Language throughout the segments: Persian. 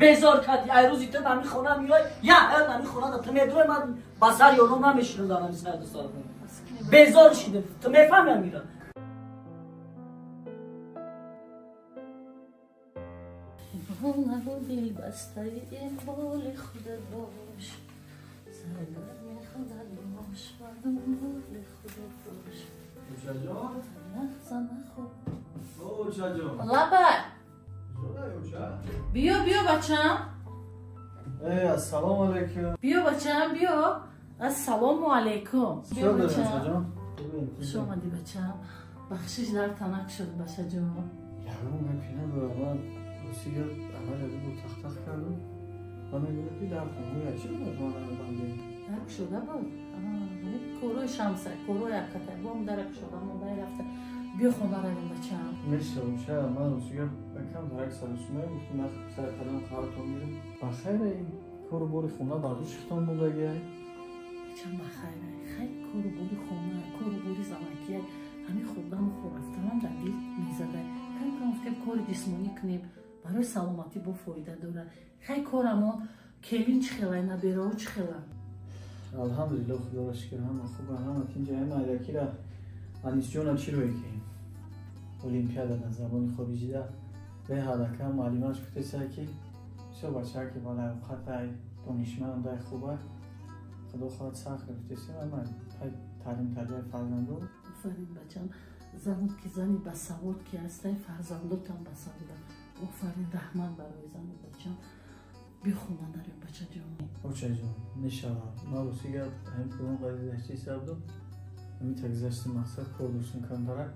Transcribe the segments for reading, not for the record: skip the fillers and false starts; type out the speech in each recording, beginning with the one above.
بزار کردی ایروزی تو نمی خونه میای یا هر نمی خونه تو میدونی من بسر یارو نمیشونم دارم سر دو سال بزار شده تو میفهمی میرم دل بسته این بال خودت باش سرگرم خودت باش مردم بال خودت باش اوچا جان نخزن خوب اوچا جان لبه بیا بچم السلام علیکم بیا بچم بیا السلام علیکم بیا بچم شامدی بچم بخشش در تنک شد بچه جان یارو مکنه برای روسیه اول از بود تخت کردم و میگوید که در خموی چی بود من بندیم درک شده بود کوروی شمسه کوروی اکته بام درک شده من باید رفته بیا خونه رویم بچم مثل اوچه من روسیه بکم درک سرسومه گفتیم من سر قدم خواهرتون میرم بخیر این کورو بوری خونه بردوش ختم بودگه بچم بخیره خیلی کورو بوری خونه کورو بوری زمکیه همین خوردم و خورفتنم در دل میزده کم گفتیم کار جسمانی کنیم برای سلامتی با فایده داره خیلی کار اما کلین چخیله نبیره و چخیله الحمدلله خدا را شکر همه خوبه همه اینجا همه ایدکی را انیسیون چی روی که اولیمپیادا در زبان خارجی ده به هدکه معلومش کتی ساکی شو بچه که بالا اوقات دانشمند ده خوبه خدا خواهد سخت کتی سی من تعلیم تربیت فرزندو آفرین بچم زنت که زنی بسواد که هسته فرزندات هم بسواد آفرین رحمان برای زنت بچم بیا خونه نریم بچه جان اوچه جان نشالا ما روسیگه هم کنون قایده داشتی سبدو همی تگذشتی مقصد کار دوستون کن داره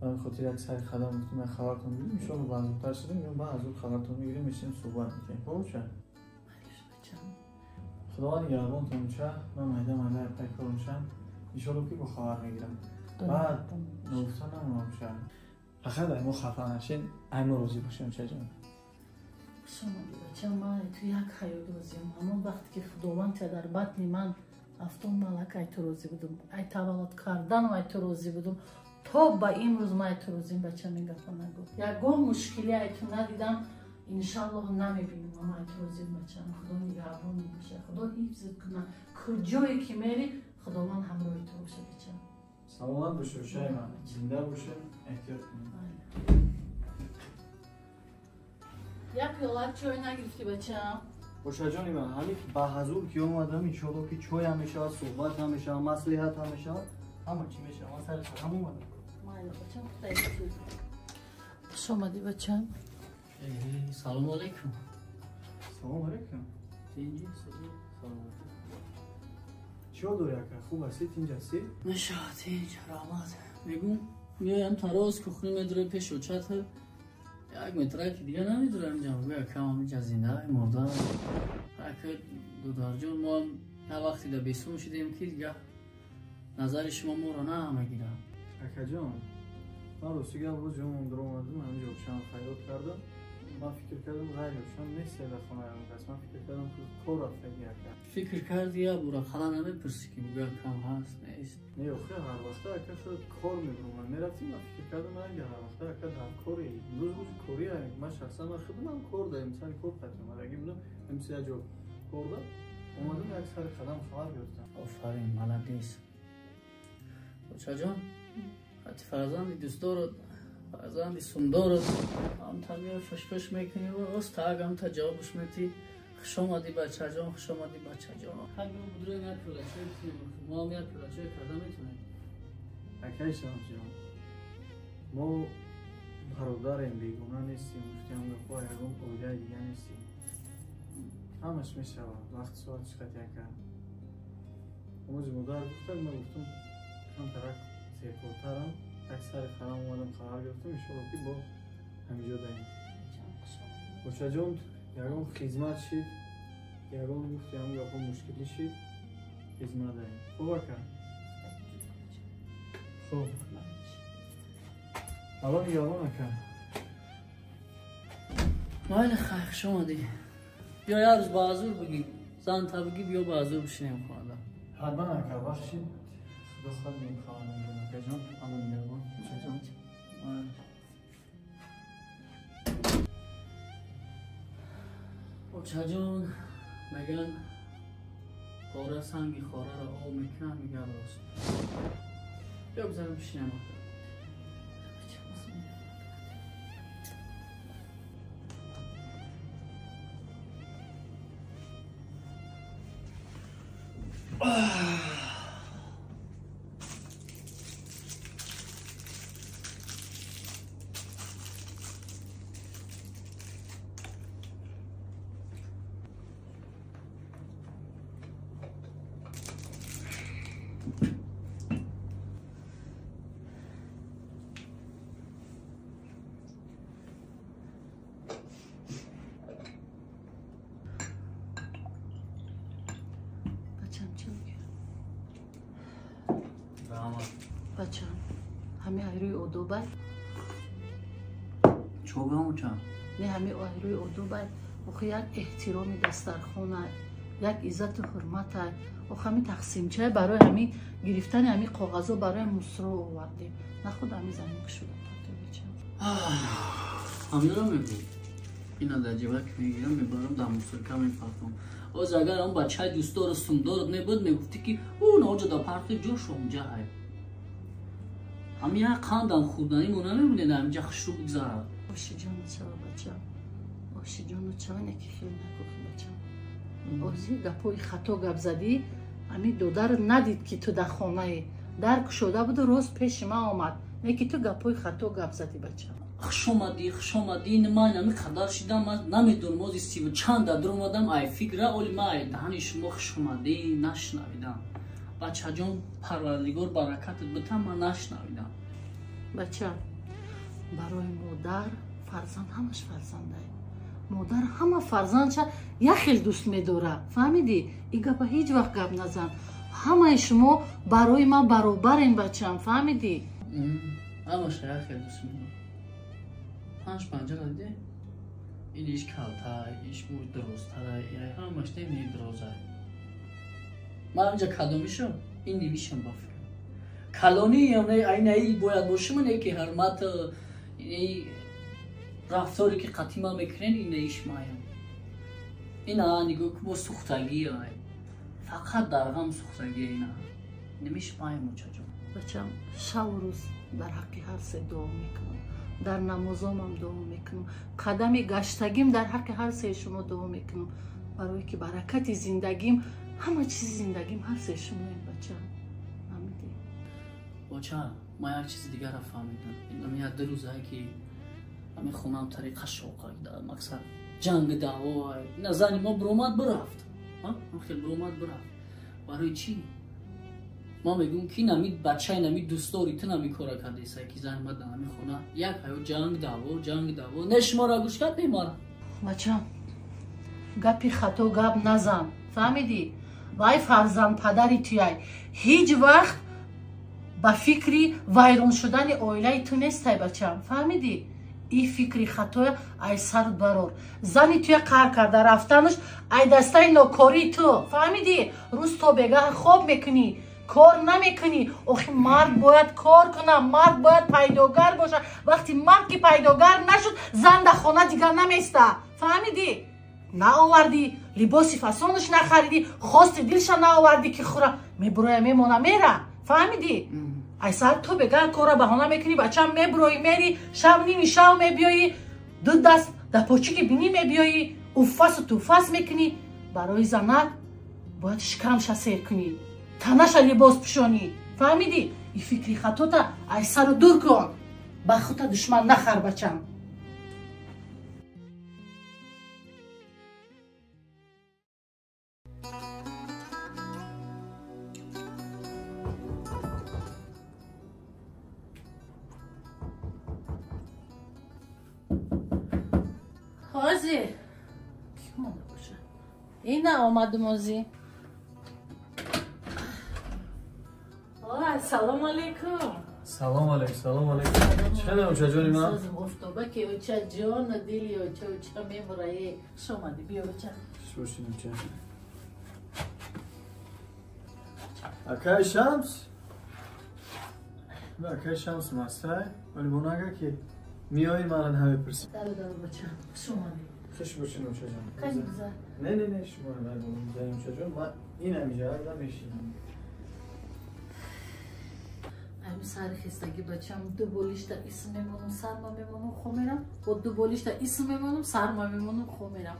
و من خاطر یک سری خدم گفتیم من خبرتون میگیریم میشه رو بازوتر شدیم یا من از اون خبرتون میگیریم میشیم صحبت میکنیم اوچه خدا نگهبانتون اوچه من مهده پیکارون شم ایشالو که با خبر میگیرم بعد نوفتن هم اوچه بخیر داریم و خفه نشین همه روزی باشیم چه جان شما بچه من تو یک حیات روزیم همون وقتی که خداوند در بطن من افتون ملک ایت روزی بودم ایت تولد کردن و ایت روزی بودم تا با این روز من ایت روزیم بچه میگه نگو یک گاه مشکلی ایتو ندیدم انشالله نمیبینیم اما ایت روزیم بچه خدا نگهبان باشه خدا حفظت کنه کجایی که میری خداوند همراه تو باشه بچه سلامت باشه شای من زنده باشه احتیاط کنیم یک پیاله چای نگرفتی بچه‌م؟ باشه جانی من همین با حضور که اومدم ان شاءالله که چای هم میشه صحبت هم میشه مصلحت هم میشه همه چی میشه ما سر هم اومدم مایل بچه‌م خیلی خوش اومدی بچه‌م سلام علیکم سلام علیکم اینجا سلام چی داری اکر خوب هستید اینجا هستی؟ نشاط اینجا رامد میگم میایم تراز کخنی میدره پیش و چت یک مترک دیگه نمیدونم اینجا بگه کم اینجا زنده مردم اکر دودار جون ما نه وقتی در بیستون شدیم که دیگه نظر شما ما رو نه همه گیرم اکر جان من روسیگه روز جمعم در اومدم همینجا بشم خیرات کردم من فکر کردم غیر بشم نیست در خونه هم دست من فکر کردم که کار رفته گیر کرد فکر کردی یا برا خلا نمیپرسی که بگه کم هست نیست نه اخی هر وقتا اکر خود کار میبرم من میرفتیم من فکر کردم من اگه هر وقتا اکر هر کاری روز کاری هست من شخصا من خودم هم کار دارم مثلا کار قطعه من اگه بودم امسی اجا کار دارم اومدم یک سر قدم خبر گرفتم آفرین ملدیس بچه جان حتی فرزندی دوست دارد فرزندی سندارد هم تنگه فشفش میکنی و راست تاگ هم تا جوابش میتی خوش آمدی بچه جان خوش آمدی بچه جان همین بودروی یک پلچه ما هم یک پلچه کرده میتونیم اکی شما جان ما برادریم بیگونه نیستیم گفتیم گفت یکم اویده دیگه نیستیم همش میشه وقت ساعت شکت یکم موز مدار گفتم من گفتم کم ترک سیرکوترم اکثر خرم اومدم خبر گرفتم ایشالا که با همینجا داریم بچه جان یکم خدمت شید یکم گفتیم یکم مشکلی شید خدمت داریم خوب بکن خوب الان یادم نکن مایل خیلی خوش آمدی بیا یه روز با حضور بگی زن تا بگی بیا با حضور بشینیم خانده حتما نکن بخشید خدا خواهد نمیخواهم نمیدونم که جان الان میگردم چه جان بچه جان میگن خاره سنگی خاره را آب میکنن میگه راست بیا بزنم پیشیم بچم همه ایروی اودو بای چوبه چند؟ نه همه ایروی اودو بای و یک احترامی دسترخونه یک عزت و حرمت و همین تقسیم چای برای همین گرفتن همین کاغذها برای مصرو آوردیم نه خود همین زمین شده همین رو میگو اینا در جبه که میگیرم میبرم در مصرکه میپرتم از اگر اون بچه دوستدار سمدارت نبود میگفتی که اون آجا در پرت جوش اونجا های همین قندم خوردنی مونه میبونه در اینجا خشو بگذارم باشی جانو چرا بچم باشی جانو چرا نکی خیلی نکوکی بچم آزی گپوی خطا گپ زدی همین دودر ندید که تو در خانه درک شده بود و روز پیش ما آمد نه که تو گپوی خطا گپ زدی بچم خشومدی من همین قدر شدم من نمیدونم موزی سی و چند در اومدم ای فکره اولی ما دهنی شما خشومدی نشنویدم بچه جان پروردگار برکتت بتم من نشنویدم بچه برای مادر فرزند همش فرزنده مادر همه فرزندش یک خیلی دوست میداره فهمیدی؟ این گپه هیچ وقت گپ نزن همه شما برای من برابرین بچم فهمیدی؟ همش یک خیلی دوست میداره پنج پنجه دیده این ایش کلتر ایش بود درستره همش نمی درازه من اینجا کدومیشم این نویشم بافر کلانی یا نه ای باید باشه من ای که حرمت این رفتاری که قطیما میکنن این ایش مایم اینا نگو که با سوختگی های فقط در غم سوختگی اینا نمیش مایم موچه جان بچم شب و روز در حقی هر سه دعا میکنم در نمازام هم دعا میکنم قدم گشتگیم در حق هر سه شما دعا میکنم برای که برکت زندگیم همه چیز زندگیم هر سه شما این بچه نمیدی بچه ما یک چیز دیگر را فهمیدم این یک روزه که همین خونم طریقه شوقه داد مقصد جنگ دعوا نزنی ما برومد برفت من خیلی برومد برفت برای چی؟ ما میگم که نمید بچه نمید دوستاری تو نمی کارا کرده ایسا که زحمت نمی خونه یک هیو جنگ دعوا نشما را گوش کرد میماره بچه گپی خطا گپ نزن فهمیدی؟ وای فرزند پدری توی هیچ وقت با فکری ویران شدن اویله تو نیست بچم فهمیدی؟ این فکری خطا ای سر برار زنی توی قهر کرده رفتنش ای دسته نوکاری تو فهمیدی؟ روز تو بگه خواب میکنی کار نمیکنی آخی مرد باید کار کنه مرد باید پیداگر باشه وقتی مرد که پیداگر نشد زن در خانه دیگر نمیسته فهمیدی؟ نه آوردی لباسی فسانش نخریدی خواست دلش نآوردی که خوره میبروی میمونه میره فهمیدی؟ ای سر تو بگه کار بهانه میکنی بچه میبروی میری شب نیمی شب میبیایی دو دست در پاچی که بینی میبیایی اوفاس و توفاس میکنی برای زنک باید شکمش سیر کنی تنش لباس پشانی فهمیدی؟ این فکری خطا تا ای سر رو دور کن با خودت دشمن نخر بچم حاضر این آمد موزی سلام علیکم سلام علیکم چه اوچه جانی من؟ سازم افتابه که اوچه جان دیلی اوچه میمورایی شما دی بیا اوچه شوشین اوچه اکای شمس؟ اکای شمس مستای ولی بوناگه که میایی من همه پرسی دارو بچه شما دی خوش باشین اوچا جان. خیلی گذار. نه شما نگم اوچا جان. ما این همیشه هر میشینم. ام سر خستگی بچم دو بولیش تا اسم میمونم سرما میمونم خو میرم و دو بولیش تا اسم میمونم سرما میمونم خو میرم.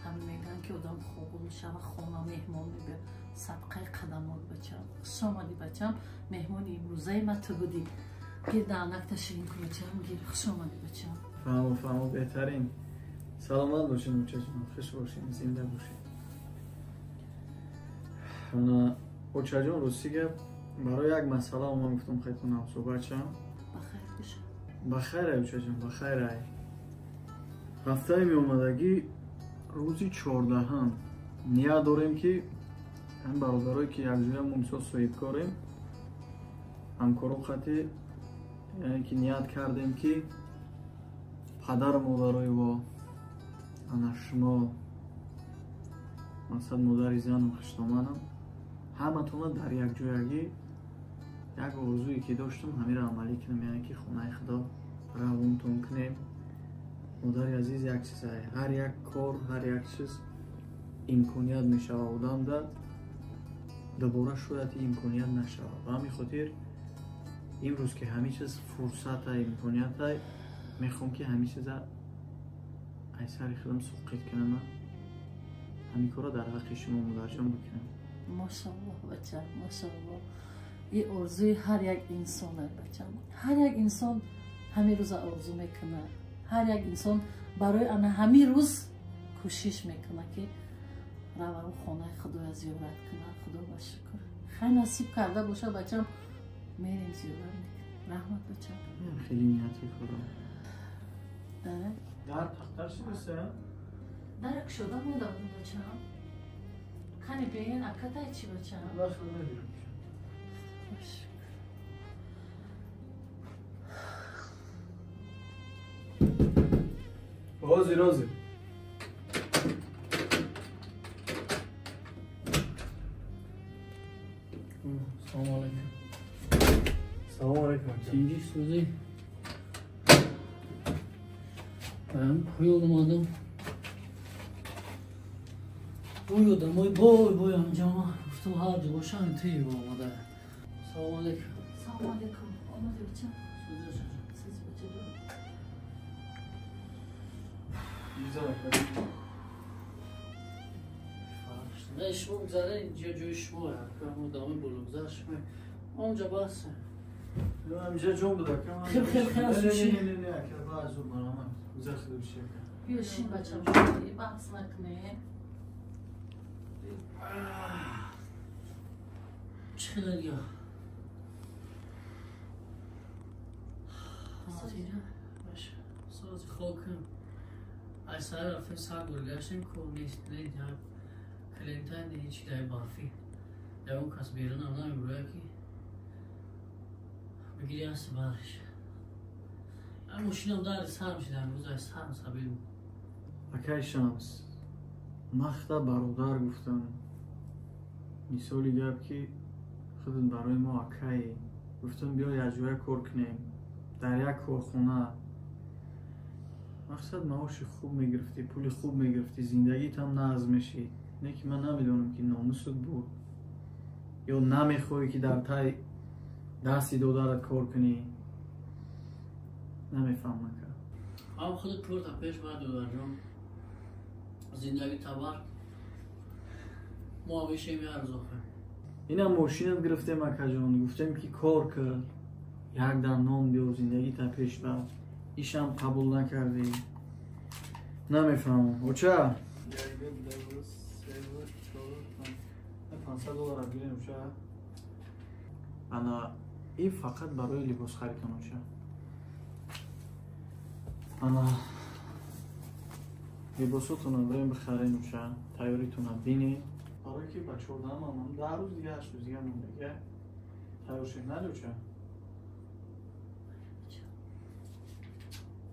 هم میگن که آدم خوب میشه و خونه مهمون میبره. صدقه قدمات بچم. خوش آمدی بچم. مهمون امروزه ما تو بودی. گیر دانک تشرین کن بچم. گیر خوش آمدی بچم. فهمو بهترین. سلامت باشین اوچا جان. خوش باشین زنده باشین. انا اوچا جان روسیگه برای یک مسئله اومدم گفتم خیلیتونم صحبت شم. بخیر بشه. بخیر اوچا جان بخیر. هفته می اومدگی روزی 14 نیا داریم که هم برادرایی که یک جای ممسا صحیب کاریم همکارو خطی یعنی که نیت کردیم که پدر مادرای با انا شما مثلا مادری زنم خشتامنم همه تونه در یک جایگی یک آرزویی که داشتم همین را عملی کنم یعنی که خونه خدا روونتون کنیم. مادر عزیز یک چیز هر یک کار هر یک چیز امکانیت میشه آدم در دوباره شاید امکانیت نشه و همین خاطر امروز که همه چیز فرصت امکانیت میخوام که همه چیز ای سر خودم سقیت کنم همین کارا در حق شما مادر جان بکنم. ماشاءالله بچم ماشاءالله. این آرزوی هر یک انسانه بچم. هر یک انسان همین روز آرزو میکنه. هر یک انسان برای آن همین روز کوشش میکنه که روان خانه خدا زیارت کنه. خدا با شکر خیلی نصیب کرده باشه بچم میریم زیارت میکنیم. رحمت بچم. خیلی نیتی کارم. داره؟ در تختر چی بسه؟ درک شده بوده بچم. کنی بیاین اکتا چی بچم؟ بخیر نبیرم. باش. رازی سلام علیکم. سلام علیکم. چینجی سوزی من یادم آدم یادم بای آنجا گفتم هر جا باشم توی با آمده. سلام علیکم. سلام علیکم. آمده بچم. سوزی شد. سیز بچه دارم. نه شما بگذاره اینجا جوی شما همون دامه بلوگذار شما اونجا باسه همینجا جون بوده که خیلی از چی؟ نه اکر با از اون برام گذار خیلی بشه بیا شین بچم شما یه بحث نکنه. چقدر یا سازیره باشه سازی خواه کنم ای سر رفته سر گرگشتیم که نیست نید هم کلینتاین دیگه چی دای بافی یا اون کس بیرون هم نمیگوره که بگیری هستی برش این ماشین هم داری سر میشه در روز های سر سبیل اکای شمس مختا برادر گفتم مثالی گفت که خودت برای ما اکایی گفتم بیا یک جای کار کنیم در یک کارخونه مقصد معاش خوب میگرفتی پول خوب میگرفتی زندگیت هم نظم میشی نه که من نمیدونم که ناموست بود یا نمیخوای که در تای دستی دادرت کار کنی نمیفهمم که هم خودت پول تا پیش باید دادرجان زندگی تبر ما همیشه می ارزاخه این هم ماشینت گرفتیم اکا جان گفتیم که کار کرد یک در نام بیا زندگی تا پیش بر ایش هم قبول نکردی نمیفهمم اوچه $500 بگیریم اوچه انا این فقط برای لباس خریدن اوچه انا لباساتون رو بریم بخرین اوچه تیاریتون رو بینی برای که بچه ها دارم هم 10 روز دیگه 8 روز دیگه مونده که تیار شد نده اوچه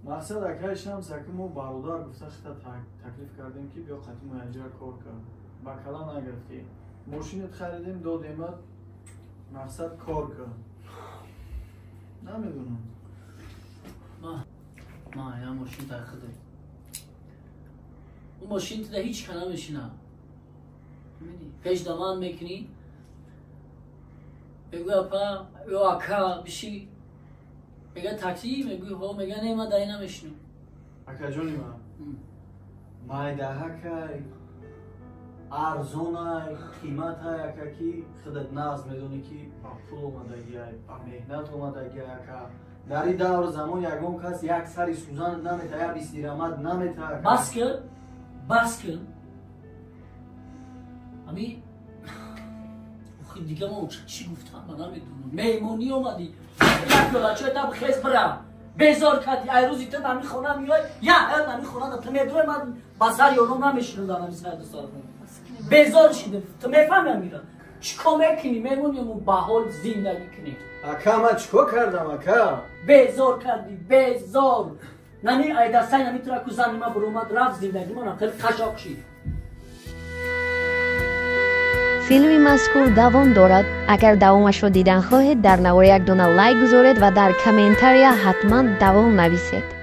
مقصد اکای شمس که ما برادر گفته خیلی تکلیف کردیم که بیا قطعی مهاجر کار کرد با کلا نگرفتی ماشینت خریدیم دادیمت مقصد کار کرد نمیدونم ما یا ماشین تخته اون ماشین تو هیچ کنه میشینم پیش دامان میکنی بگو اپا یا اکا بشی میگه تاکسی میگو ها میگه نه من دایی نمیشنم اکا جونی مای ده که ارزون های قیمت های اکا کی خودت ناز میدونی که با پول اومدگی های با مهنت اومدگی های اکا در این دور زمان یکم کس یک سری سوزن نمیته یا بیستی رمد نمیته بس کن امی خیلی دیگه ما چی گفتم من نمیدونم میمونی اومدی یک دولت چه تب خیز برم بیزار کردی ای روزی تو نمی خونه میای یا هر نمی خونه تو میدونی من بسر یارم نمیشنم دارم سر دو سال بیزار شدم تو میفهمی میرم چیکار میکنی میمونی و با حال زندگی کنی اکا من چیکار کردم اکا بیزار کردی بیزار نمی ای دستای نمیتونه که زنی من برومد رفت زندگی من خیلی خشاک شد فیلمی مذکور دوام دارد. اگر دوامش را دیدن خواهید در نوار یک دونه لایک گذارید و در کامنتاریا حتما دوام نویسید.